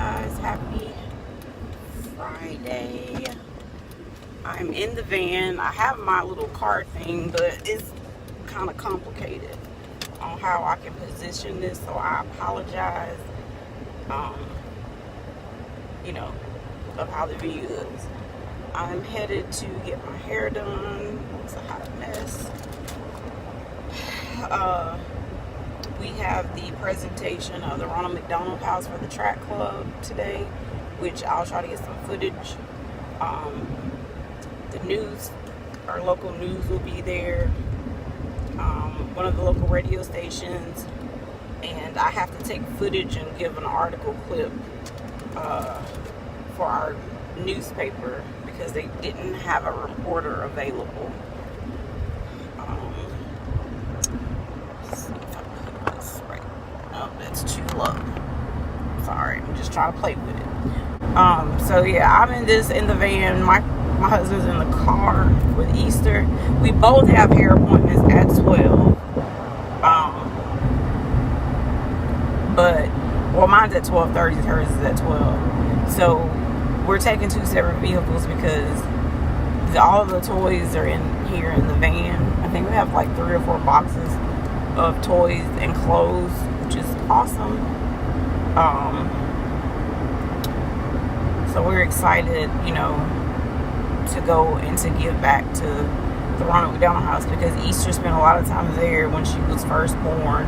guys, happy Friday. I'm in the van. I have my little car thing, but it's kind of complicated on how I can position this, so I apologize, of how the view is. I'm headed to get my hair done. It's a hot mess. We have the presentation of the Ronald McDonald House for the track club today, which I'll try to get some footage. The news, our local news will be there, one of the local radio stations, and I have to take footage and give an article clip for our newspaper because they didn't have a reporter available. Let's see if I put this right. Oh, that's too low. Sorry, I'm just trying to play with it. So yeah, I'm in the van. My husband's in the car with Easter. We both have hair appointments at 12. Well, mine's at 12:30. Hers is at 12. So we're taking two separate vehicles because all of the toys are in here in the van. I think we have like 3 or 4 boxes of toys and clothes, which is awesome. So we're excited, to go and to give back to the Ronald McDonald House because Easter spent a lot of time there when she was first born.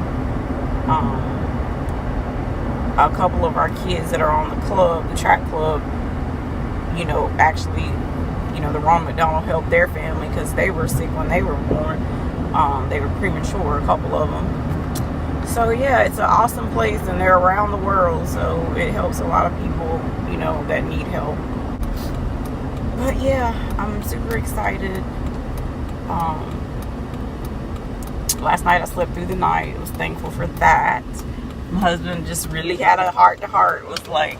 A couple of our kids that are on the club, the track club, actually, the Ronald McDonald helped their family because they were sick when they were born. They were premature, a couple of them. So yeah, it's an awesome place, and they're around the world, so it helps a lot of people, that need help. But yeah, I'm super excited. Last night I slept through the night. I was thankful for that. My husband just really had a heart-to-heart. It was like,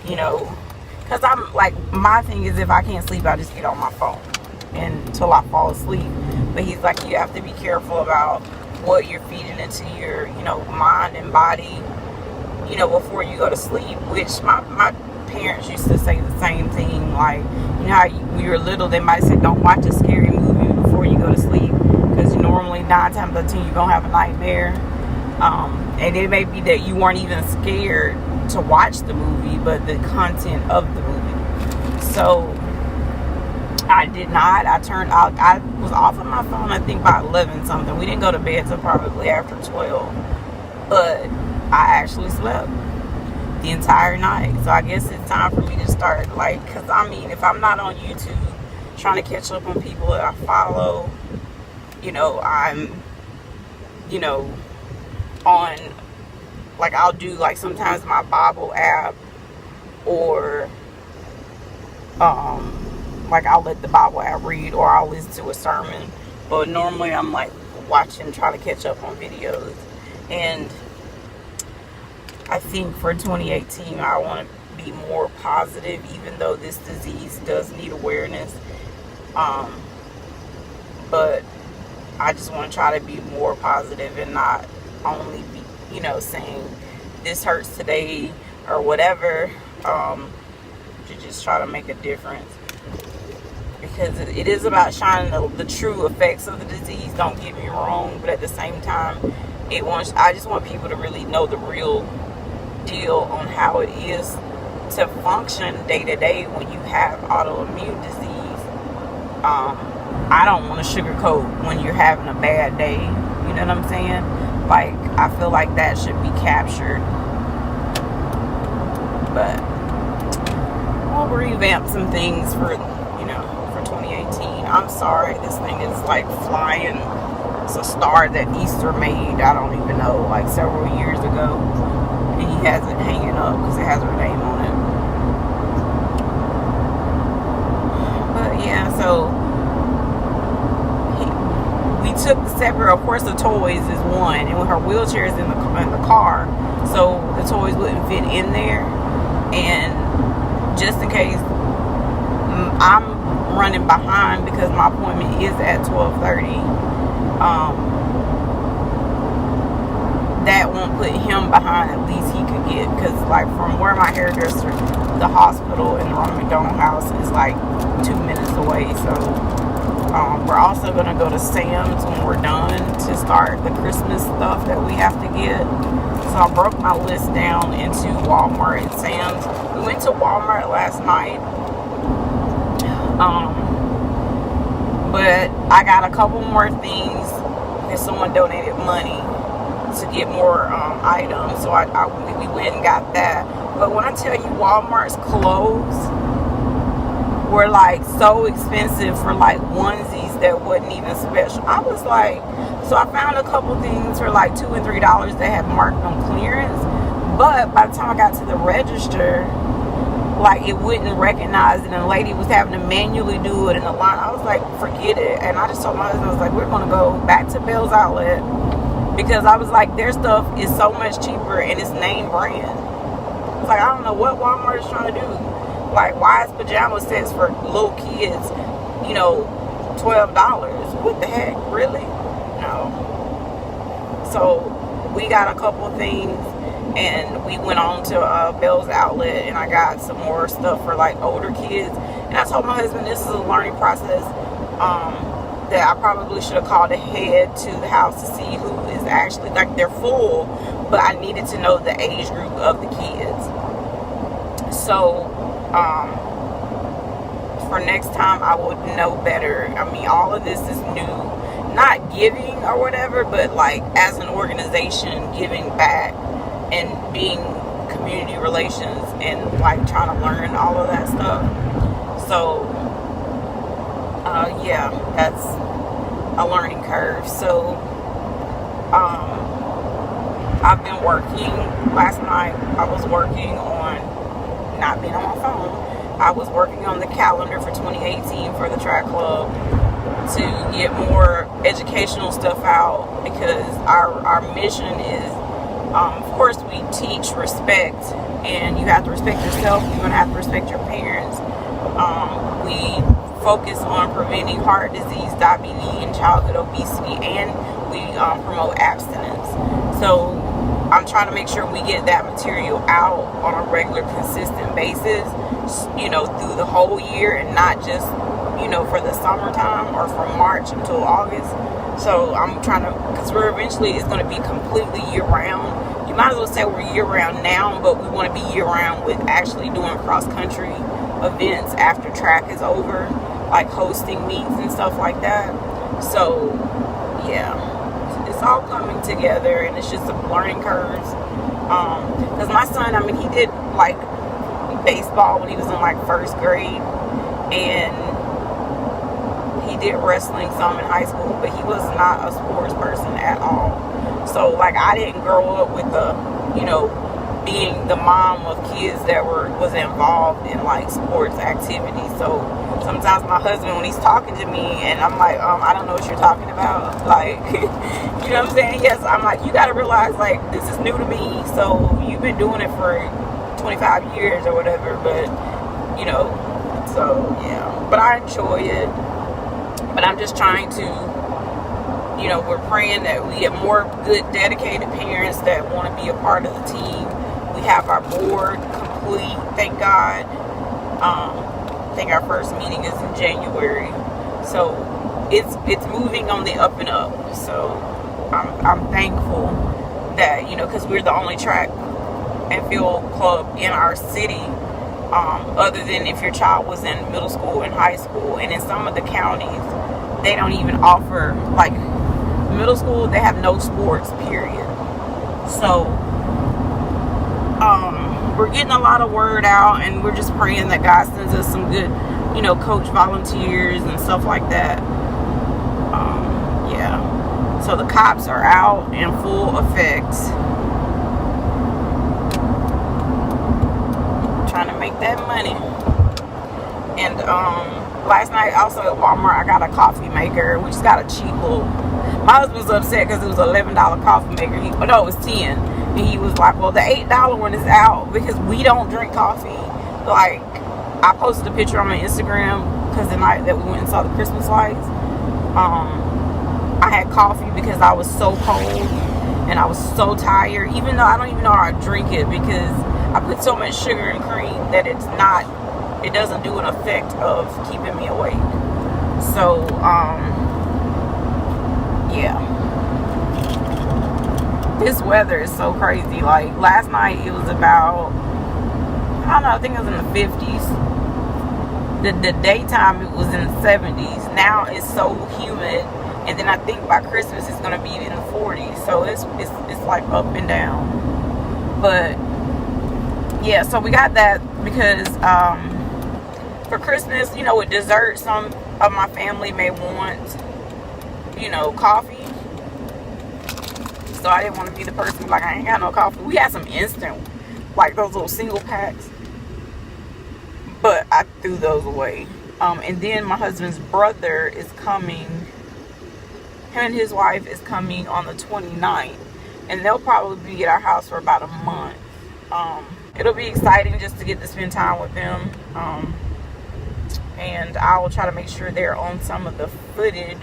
because I'm like, my thing is if I can't sleep, I just get on my phone until I fall asleep. But he's like, you have to be careful about what you're feeding into your, mind and body, before you go to sleep, which my parents used to say the same thing. Like, how when you were little, they might say, don't watch a scary movie before you go to sleep, because normally 9 times out of 10 you're going to have a nightmare. And it may be that you weren't even scared to watch the movie, but the content of the movie. So I did not. I was off of my phone, I think, by 11 something. We didn't go to bed till probably after 12. But I actually slept the entire night. So I guess it's time for me to start, because if I'm not on YouTube trying to catch up on people that I follow, I'm, on, I'll do, sometimes my Bible app, or, I'll let the Bible app read, or I'll listen to a sermon. But normally I'm, watching, trying to catch up on videos. And I think for 2018, I want to be more positive, even though this disease does need awareness. But I just want to try to be more positive and not only be, saying this hurts today or whatever, to just try to make a difference. Because it is about shining the true effects of the disease, don't get me wrong, but at the same time, I just want people to really know the real deal on how it is to function day to day when you have autoimmune disease. I don't want to sugarcoat when you're having a bad day, you know what I'm saying? I feel like that should be captured. But we'll revamp some things for 2018. I'm sorry, this thing is flying. It's a star that Easter made, I don't even know, several years ago. And he has it hanging up because it has her name on it. But yeah, so we took the separate, of course the toys is one, and her wheelchair is in the car, so the toys wouldn't fit in there. And just in case, I'm running behind because my appointment is at 12:30. That won't put him behind. At least he could get, because like from where my hairdresser, the hospital and the Ronald McDonald House is like 2 minutes away. So we're also gonna go to Sam's when we're done to start the Christmas stuff that we have to get. So I broke my list down into Walmart and Sam's. We went to Walmart last night. But I got a couple more things because someone donated money to get more items. So we went and got that. But when I tell you Walmart's clothes were like so expensive for like onesies that wasn't even special, I was like, so I found a couple things for like $2 and $3 that had marked on clearance. But by the time I got to the register, like it wouldn't recognize it, and the lady was having to manually do it in the line. I was like, forget it. And I just told my husband, I was like, we're gonna go back to Bell's Outlet, because I was like, their stuff is so much cheaper and it's name brand. It's like, I don't know what Walmart is trying to do. Like, why is pajama sets for little kids, you know, $12? What the heck, really? No. So we got a couple things. And we went on to Bell's Outlet, and I got some more stuff for like older kids. And I told my husband this is a learning process that I probably should have called ahead to the house to see who is actually, like, they're full, but I needed to know the age group of the kids. So for next time I would know better. I mean, all of this is new, not giving or whatever, but like as an organization giving back and being community relations and like trying to learn all of that stuff. So yeah, that's a learning curve. So I've been working. Last night I was working on not being on my phone. I was working on the calendar for 2018 for the track club to get more educational stuff out, because our mission is, of course, we teach respect, and you have to respect yourself. You're going to have to respect your parents. We focus on preventing heart disease, diabetes, and childhood obesity, and we promote abstinence. So I'm trying to make sure we get that material out on a regular, consistent basis, you know, through the whole year, and not just, you know, for the summertime or from March until August. So I'm trying to, because we're eventually, it's going to be completely year round. You might as well say we're year round now, but we want to be year round with actually doing cross country events after track is over, like hosting meets and stuff like that. So yeah, it's all coming together, and it's just some learning curves. Because my son, I mean, he did like baseball when he was in like first grade, and he did wrestling some in high school, but he was not a sports person at all. So like, I didn't grow up with the, you know, being the mom of kids that was involved in like sports activities. So sometimes my husband, when he's talking to me and I'm like, I don't know what you're talking about, like, you know what I'm saying? Yes, I'm like, you got to realize, like, this is new to me. So you've been doing it for 25 years or whatever, but you know, so yeah, but I enjoy it. But I'm just trying to, you know, we're praying that we get more good, dedicated parents that want to be a part of the team. We have our board complete, thank God. I think our first meeting is in January. So it's moving on the up and up. So I'm thankful that, you know, because we're the only track and field club in our city, other than if your child was in middle school and high school. And in some of the counties, they don't even offer, like, middle school, they have no sports, period. So we're getting a lot of word out, and we're just praying that God sends us some good, you know, coach volunteers and stuff like that. Yeah, so the cops are out in full effect, trying to make that money. And last night also at Walmart, I got a coffee maker. We just got a cheap little, my husband was upset because it was an $11 coffee maker. It was 10. And he was like, well, the $8 one is out because we don't drink coffee. Like, I posted a picture on my Instagram because the night that we went and saw the Christmas lights, I had coffee because I was so cold and I was so tired, even though I don't even know how to drink it, because I put so much sugar and cream that it doesn't do an effect of keeping me awake. So, yeah. This weather is so crazy. Like, last night it was about, I don't know, I think it was in the 50s. The daytime it was in the 70s. Now it's so humid. And then I think by Christmas it's going to be in the 40s. So it's like up and down. But, yeah, so we got that because for Christmas, you know, with dessert, some of my family may want, you know, coffee. So I didn't want to be the person like, I ain't got no coffee. We had some instant, like those little single packs, but I threw those away. And then my husband's brother is coming. Him and his wife is coming on the 29th, and they'll probably be at our house for about a month. It'll be exciting just to get to spend time with them. And I will try to make sure they're on some of the footage.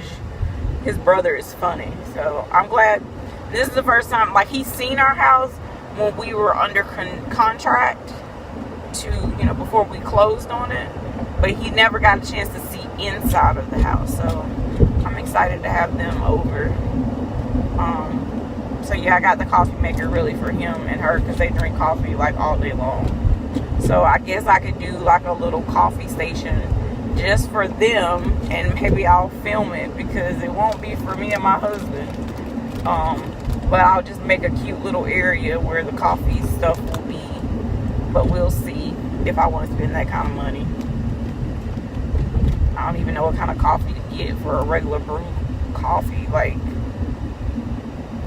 His brother is funny, so I'm glad. This is the first time, like, he's seen our house when we were under contract to, you know, before we closed on it, but he never got a chance to see inside of the house. So I'm excited to have them over. So yeah, I got the coffee maker really for him and her because they drink coffee like all day long. So I guess I could do like a little coffee station just for them, and maybe I'll film it because it won't be for me and my husband. But I'll just make a cute little area where the coffee stuff will be. But we'll see if I want to spend that kind of money. I don't even know what kind of coffee to get for a regular brew coffee. Like,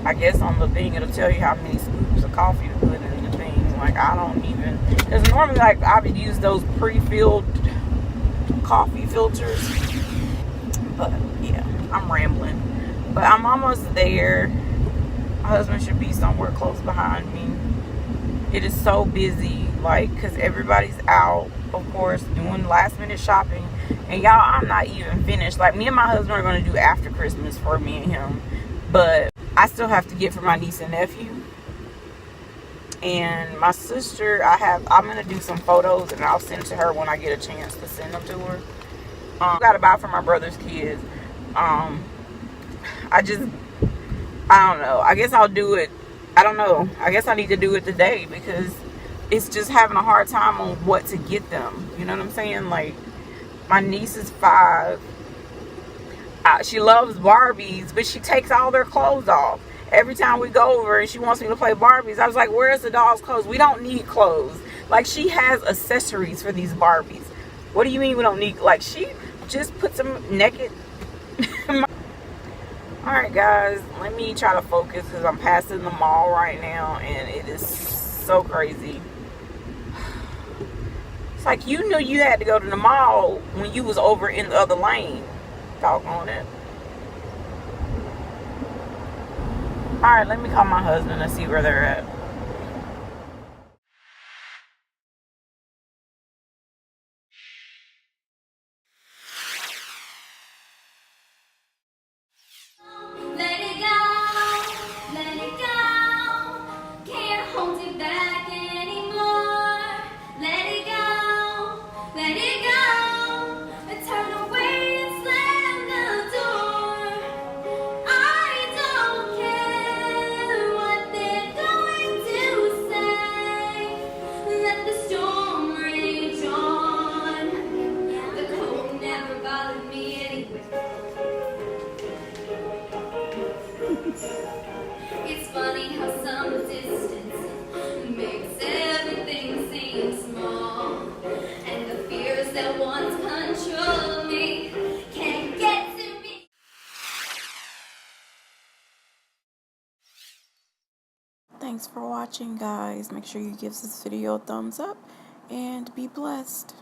I guess on the thing it'll tell you how many scoops of coffee to put in the thing. Like, I don't even, because normally, like, I would use those pre-filled coffee filters. But yeah, I'm rambling. But I'm almost there. My husband should be somewhere close behind me. It is so busy, like, because everybody's out, of course, doing last minute shopping. And y'all, I'm not even finished. Like, me and my husband are going to do after Christmas for me and him. But I still have to get for my niece and nephew. And my sister, I'm going to do some photos and I'll send to her when I get a chance to send them to her. I got to buy for my brother's kids. I don't know. I guess I'll do it. I don't know. I guess I need to do it today because it's just having a hard time on what to get them. You know what I'm saying? Like, my niece is 5. She loves Barbies, but she takes all their clothes off. Every time we go over and she wants me to play Barbies, I was like, where's the doll's clothes? We don't need clothes. Like, she has accessories for these Barbies. What do you mean we don't need? Like, she just puts them naked. Alright guys, let me try to focus because I'm passing the mall right now and it is so crazy. It's like you knew you had to go to the mall when you was over in the other lane. Doggone it. Alright, let me call my husband and see where they're at. It's funny how some distance makes everything seem small, and the fears that once controlled me can't get to me. Thanks for watching, guys. Make sure you give this video a thumbs up and be blessed.